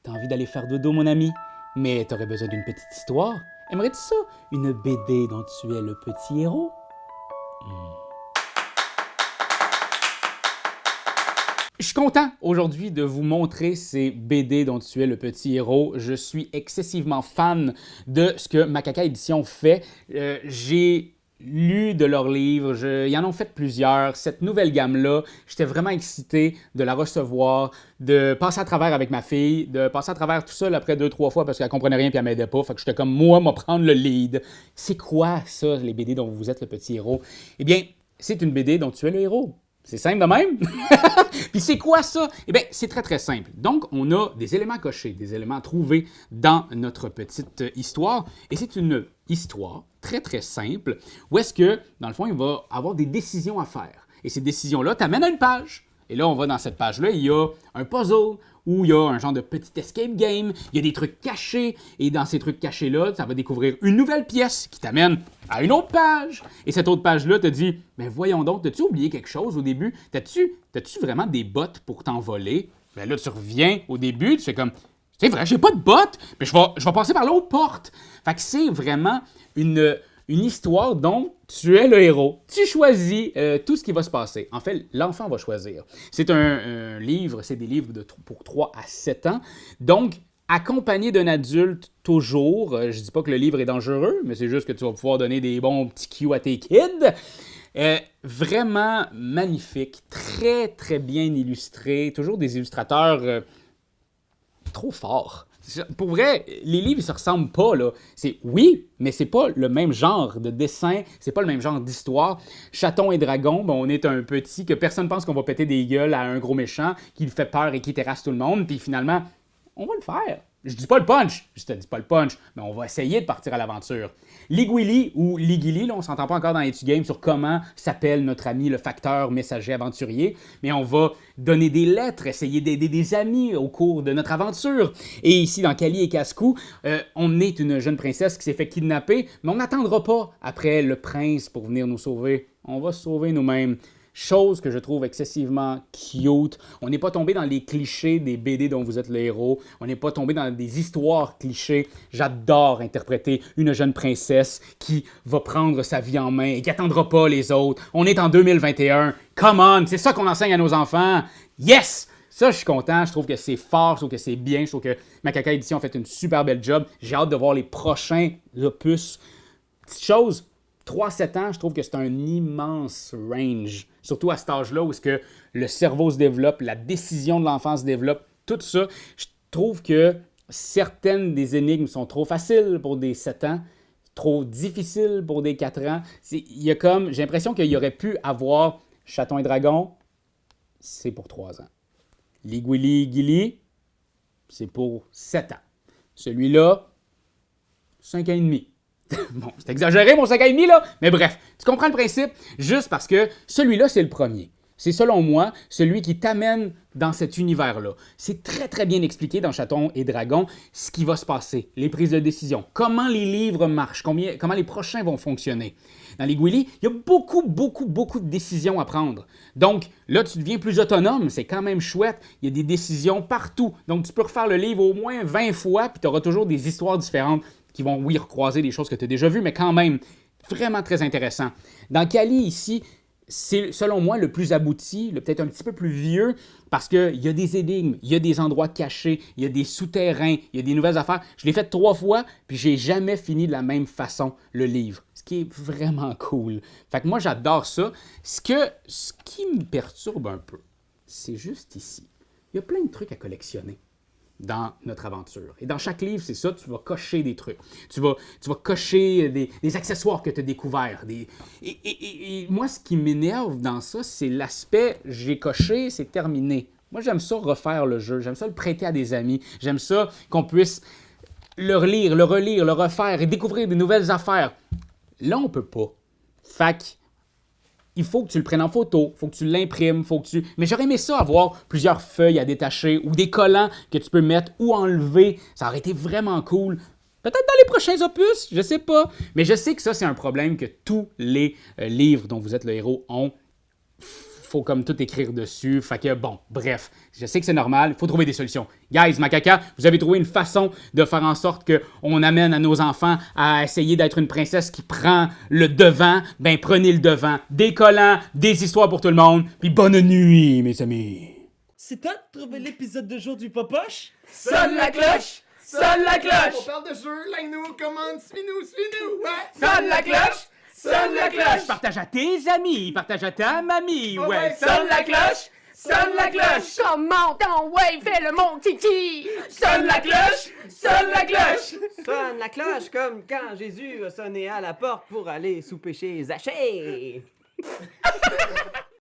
T'as envie d'aller faire dodo, mon ami? Mais t'aurais besoin d'une petite histoire? Aimerais-tu ça? Une BD dont tu es le petit héros? Je suis content aujourd'hui de vous montrer ces BD dont tu es le petit héros. Je suis excessivement fan de ce que Macaca Édition fait. J'ai lu de leurs livres, ils en ont fait plusieurs. Cette nouvelle gamme-là, j'étais vraiment excité de la recevoir, de passer à travers avec ma fille, de passer à travers tout ça après 2-3 fois parce qu'elle comprenait rien et elle m'aidait pas. Fait que j'étais comme, moi prendre le lead. C'est quoi ça, les BD dont vous êtes le petit héros? Eh bien, c'est une BD dont tu es le héros. C'est simple de même. Puis c'est quoi ça? Eh bien, c'est très, très simple. Donc, on a des éléments cochés, des éléments trouvés dans notre petite histoire. Et c'est une histoire très, très simple où est-ce que, dans le fond, il va avoir des décisions à faire. Et ces décisions-là t'amènent à une page. Et là, on va dans cette page-là, il y a un puzzle où il y a un genre de petit escape game, il y a des trucs cachés, et dans ces trucs cachés-là, ça va découvrir une nouvelle pièce qui t'amène à une autre page. Et cette autre page-là te dit, mais voyons donc, t'as-tu oublié quelque chose au début? T'as-tu vraiment des bottes pour t'envoler? Ben là, tu reviens au début, tu fais comme, c'est vrai, j'ai pas de bottes, mais je vais passer par l'autre porte. Fait que c'est vraiment une histoire dont tu es le héros. Tu choisis tout ce qui va se passer. En fait, l'enfant va choisir. C'est un livre, c'est des livres pour 3 à 7 ans. Donc, accompagné d'un adulte toujours. Je dis pas que le livre est dangereux, mais c'est juste que tu vas pouvoir donner des bons petits cues à tes kids. Vraiment magnifique, très très bien illustré. Toujours des illustrateurs trop forts. Pour vrai, les livres, ils se ressemblent pas, là. Oui, mais c'est pas le même genre de dessin, c'est pas le même genre d'histoire. Chaton et dragon, bon, on est un petit que personne pense qu'on va péter des gueules à un gros méchant qui lui fait peur et qui terrasse tout le monde, puis finalement, on va le faire. Je dis pas le punch, je te dis pas le punch, mais on va essayer de partir à l'aventure. Ligwili ou Ligili, là, on s'entend pas encore dans Etu-Game sur comment s'appelle notre ami le facteur messager aventurier, mais on va donner des lettres, essayer d'aider des amis au cours de notre aventure. Et ici, dans Kali et Cascou, on est une jeune princesse qui s'est fait kidnapper, mais on n'attendra pas après le prince pour venir nous sauver. On va se sauver nous-mêmes. Chose que je trouve excessivement cute. On n'est pas tombé dans les clichés des BD dont vous êtes le héros. On n'est pas tombé dans des histoires clichés. J'adore interpréter une jeune princesse qui va prendre sa vie en main et qui n'attendra pas les autres. On est en 2021. Come on! C'est ça qu'on enseigne à nos enfants. Yes! Ça, je suis content. Je trouve que c'est fort. Je trouve que c'est bien. Je trouve que Macaca Édition a fait une super belle job. J'ai hâte de voir les prochains opus. Petite chose, 3-7 ans, je trouve que c'est un immense range. Surtout à cet âge-là où est-ce que le cerveau se développe, la décision de l'enfant se développe, tout ça. Je trouve que certaines des énigmes sont trop faciles pour des 7 ans, trop difficiles pour des 4 ans. J'ai l'impression qu'il y aurait pu avoir Chaton et Dragon, c'est pour 3 ans. Ligwili Gili, c'est pour 7 ans. Celui-là, 5 ans et demi. Bon, c'est exagéré mon 5 ans et demi, là, mais bref, tu comprends le principe, juste parce que celui-là, c'est le premier. C'est selon moi celui qui t'amène dans cet univers-là. C'est très très bien expliqué dans Chaton et Dragon ce qui va se passer, les prises de décision, comment les livres marchent, comment les prochains vont fonctionner. Dans les Ligwili, il y a beaucoup de décisions à prendre. Donc là, tu deviens plus autonome, c'est quand même chouette, il y a des décisions partout. Donc tu peux refaire le livre au moins 20 fois, puis tu auras toujours des histoires différentes qui vont, oui, recroiser des choses que tu as déjà vues, mais quand même, vraiment très intéressant. Dans Kali, ici, c'est, selon moi, le plus abouti, peut-être un petit peu plus vieux, parce qu'il y a des énigmes, il y a des endroits cachés, il y a des souterrains, il y a des nouvelles affaires. Je l'ai fait 3 fois, puis j'ai jamais fini de la même façon, le livre. Ce qui est vraiment cool. Fait que moi, j'adore ça. Ce qui me perturbe un peu, c'est juste ici. Il y a plein de trucs à collectionner dans notre aventure. Et dans chaque livre, c'est ça, tu vas cocher des trucs. Tu vas cocher des accessoires que tu as découverts. Et moi, ce qui m'énerve dans ça, c'est l'aspect « j'ai coché, c'est terminé ». Moi, j'aime ça refaire le jeu, j'aime ça le prêter à des amis, j'aime ça qu'on puisse le relire, le refaire et découvrir des nouvelles affaires. Là, on peut pas. Fait que il faut que tu le prennes en photo, il faut que tu l'imprimes, Mais j'aurais aimé ça avoir plusieurs feuilles à détacher ou des collants que tu peux mettre ou enlever. Ça aurait été vraiment cool. Peut-être dans les prochains opus, je sais pas. Mais je sais que ça, c'est un problème que tous les livres dont vous êtes le héros ont. faut comme tout écrire dessus. Fait que bon, bref, je sais que c'est normal, il faut trouver des solutions. Guys, Macaca, vous avez trouvé une façon de faire en sorte qu'on amène à nos enfants à essayer d'être une princesse qui prend le devant. Ben prenez le devant. Des collants, des histoires pour tout le monde. Puis bonne nuit, mes amis. C'est toi de trouver l'épisode de jour du Popoche? Sonne la cloche! Sonne la On cloche! parle de jeu, like-nous, commande, suis-nous, ouais! Sonne la cloche! Sonne la cloche! Partage à tes amis, partage à ta mamie, ouais. Sonne la cloche! Sonne la cloche! Comment ton wave fait le mon kiki? Sonne la cloche! Sonne la cloche! Sonne la cloche comme quand Jésus a sonné à la porte pour aller souper chez Zachée.